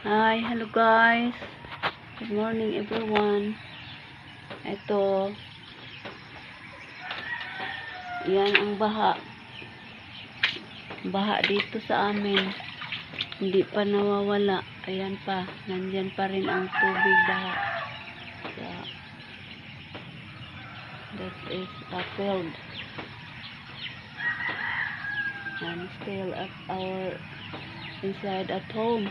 Hi, hello guys. Good morning everyone. Ito, yan ang baha. Baha dito sa amin. Hindi pa nawawala. Ayan pa, nandyan pa rin ang tubig baha. So, that is a field. I'm still at our inside at home.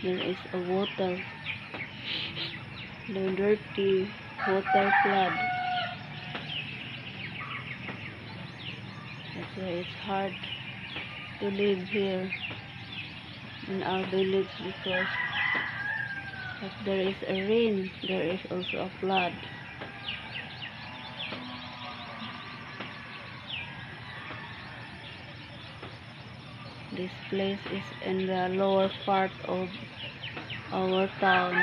There is a water. The dirty water flood. That's why it's hard to live here in our village, because if there is a rain, there is also a flood. This place is in the lower part of our town.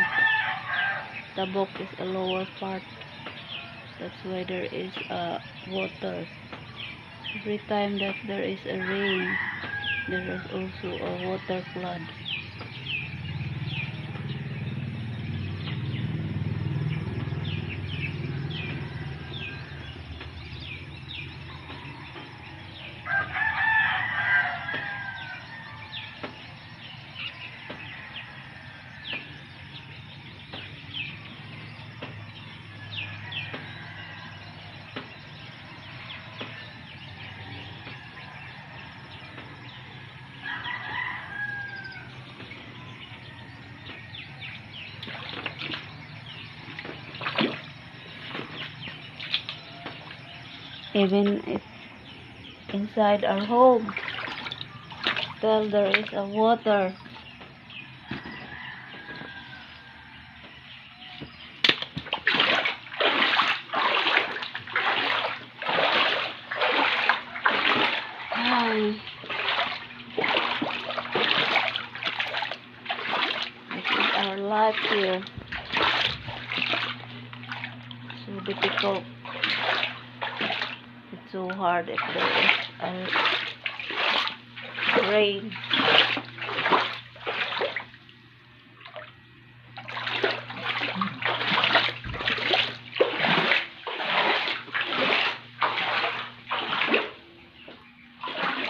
Tabok is a lower part. That's why there is water. Every time that there is a rain, there is also a water flood. Even if inside our home, still there is a water. This is our life here. So difficult. It's so hard if there is a rain.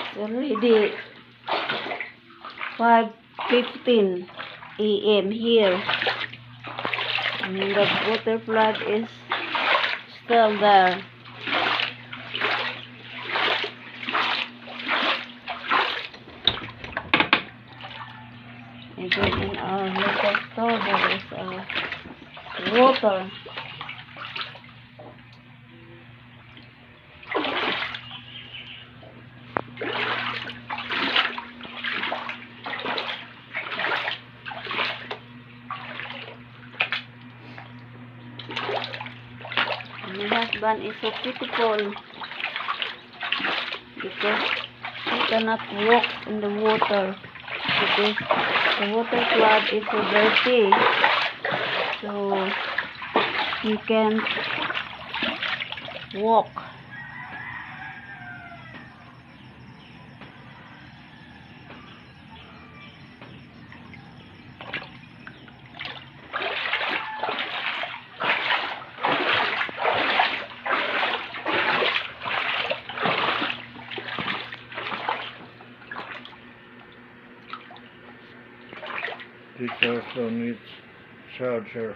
It's already 5:15 a.m. here, and the water flood is still there. Even in our local store there is water. My husband is so pitiful because he cannot walk in the water, because the water flood is so dirty, so he can't walk. This also needs charger.